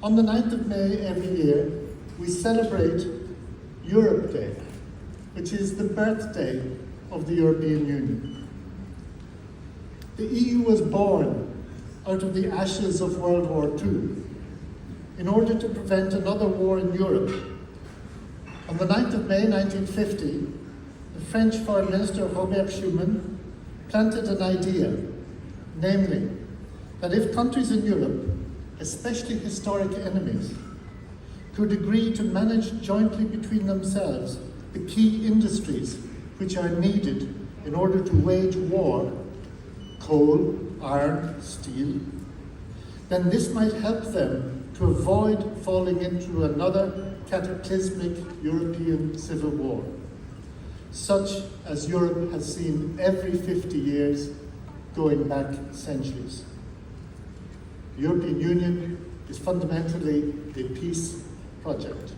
On the 9th of May every year, we celebrate Europe Day, which is the birthday of the European Union. The EU was born out of the ashes of World War II in order to prevent another war in Europe. On the 9th of May 1950, the French Foreign Minister Robert Schuman planted an idea, namely that if countries in Europe, especially historic enemies, could agree to manage jointly between themselves the key industries which are needed in order to wage war, coal, iron, steel, then this might help them to avoid falling into another cataclysmic European civil war, such as Europe has seen every 50 years going back centuries. The European Union is fundamentally a peace project.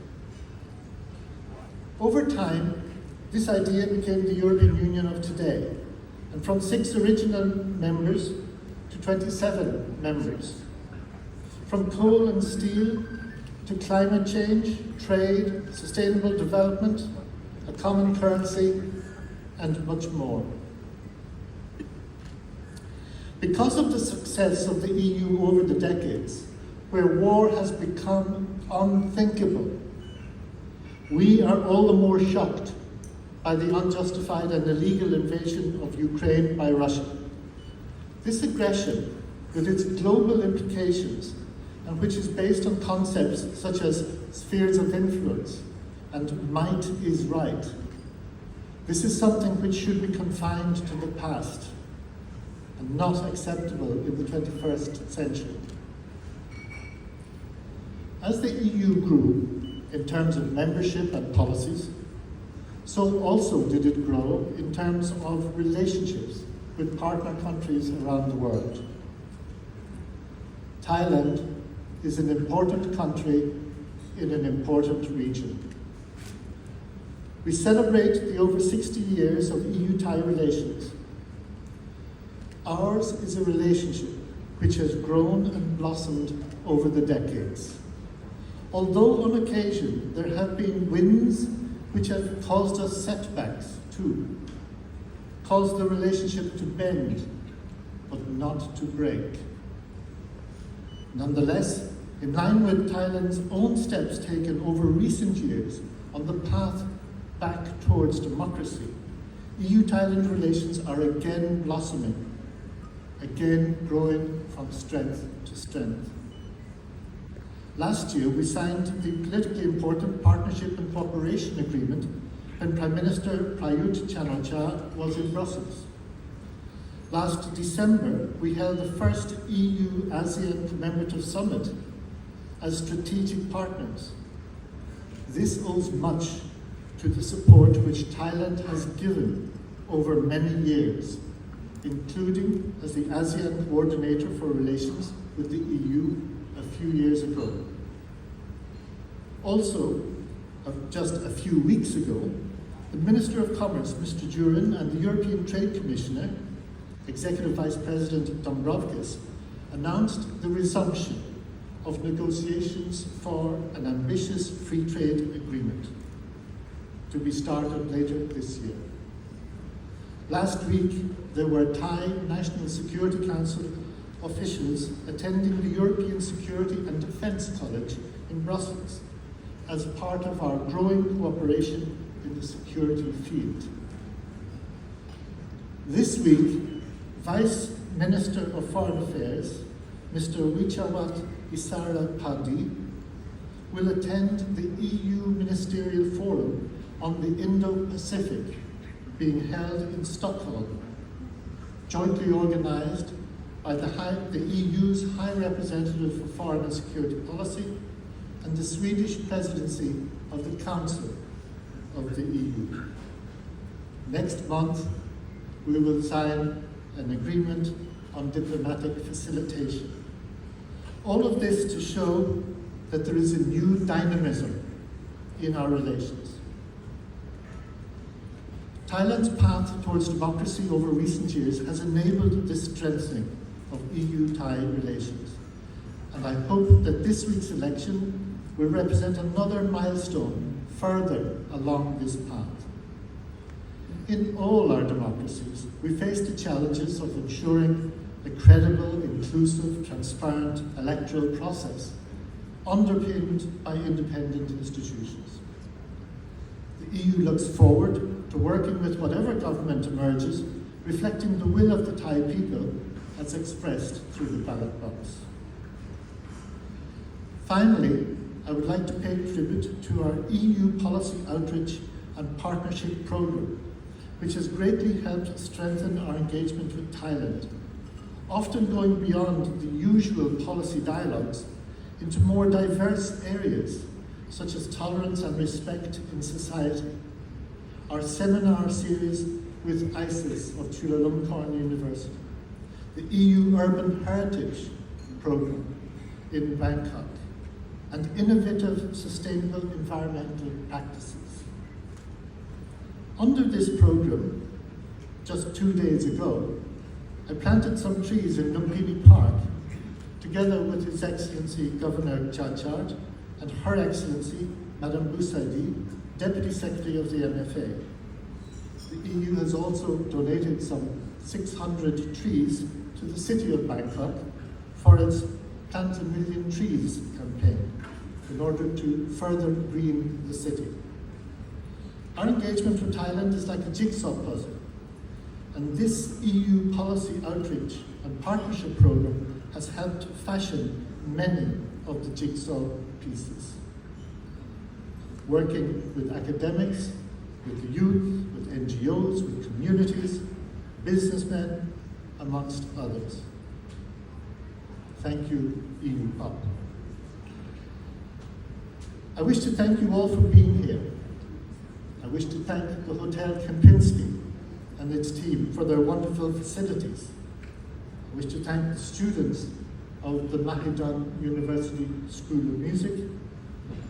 Over time, this idea became the European Union of today, and from 6 original members to 27 members. From coal and steel to climate change, trade, sustainable development, a common currency, and much more. Because of the success of the EU over the decades, where war has become unthinkable, we are all the more shocked by the unjustified and illegal invasion of Ukraine by Russia. This aggression, with its global implications, and which is based on concepts such as spheres of influence and might is right, this is something which should be confined to the past and not acceptable in the 21st century. As the EU grew in terms of membership and policies, so also did it grow in terms of relationships with partner countries around the world. Thailand is an important country in an important region. We celebrate the over 60 years of EU-Thai relations. Ours is a relationship which has grown and blossomed over the decades. Although on occasion there have been winds which have caused us setbacks too, caused the relationship to bend, but not to break. Nonetheless, in line with Thailand's own steps taken over recent years on the path back towards democracy, EU-Thailand relations are again blossoming, again growing from strength to strength. Last year, we signed the politically important Partnership and Cooperation Agreement when Prime Minister Prayut Chan-o-cha was in Brussels. Last December, we held the first EU-ASEAN Commemorative Summit as strategic partners. This owes much to the support which Thailand has given over many years, including as the ASEAN Coordinator for Relations with the EU a few years ago. Also, just a few weeks ago, the Minister of Commerce, Mr. Jurin, and the European Trade Commissioner, Executive Vice President Dombrovskis, announced the resumption of negotiations for an ambitious free trade agreement to be started later this year. Last week, there were Thai National Security Council officials attending the European Security and Defence College in Brussels as part of our growing cooperation in the security field. This week, Vice Minister of Foreign Affairs, Mr. Wichawat Isara Padi, will attend the EU Ministerial Forum on the Indo-Pacific being held in Stockholm, jointly organised by the EU's High Representative for Foreign and Security Policy and the Swedish Presidency of the Council of the EU. Next month, we will sign an agreement on diplomatic facilitation. All of this to show that there is a new dynamism in our relations. Thailand's path towards democracy over recent years has enabled this strengthening of EU-Thai relations, and I hope that this week's election will represent another milestone further along this path. In all our democracies, we face the challenges of ensuring a credible, inclusive, transparent electoral process underpinned by independent institutions. The EU looks forward to working with whatever government emerges, reflecting the will of the Thai people as expressed through the ballot box. Finally, I would like to pay tribute to our EU Policy Outreach and Partnership Programme, which has greatly helped strengthen our engagement with Thailand, often going beyond the usual policy dialogues into more diverse areas, such as tolerance and respect in society. Our seminar series with ISIS of Chulalongkorn University, the EU Urban Heritage Programme in Bangkok, and innovative sustainable environmental practices. Under this programme, just 2 days ago, I planted some trees in Lumpini Park, together with His Excellency Governor Chachard and Her Excellency Madame Boussaidi, Deputy Secretary of the MFA. The EU has also donated some 600 trees to the city of Bangkok for its Plant a Million Trees campaign in order to further green the city. Our engagement with Thailand is like a jigsaw puzzle, and this EU policy outreach and partnership programme has helped fashion many of the jigsaw pieces. Working with academics, with the youth, with NGOs, with communities, businessmen, amongst others. Thank you, EU POP. I wish to thank you all for being here. I wish to thank the Hotel Kempinski and its team for their wonderful facilities. I wish to thank the students of the Mahidol University School of Music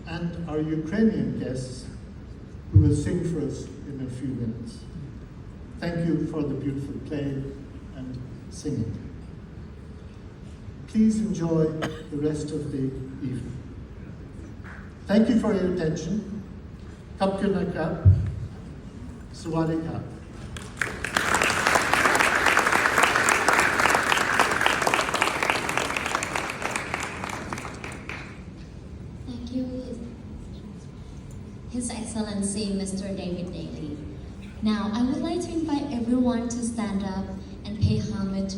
and our Ukrainian guests who will sing for us in a few minutes. Thank you for the beautiful playing and singing. Please enjoy the rest of the evening. Thank you for your attention. Khop khun nakrab. Sawasdee krap. Thank you, His Excellency Mr. David Daly. Now, I would like to invite everyone to stand up and pay homage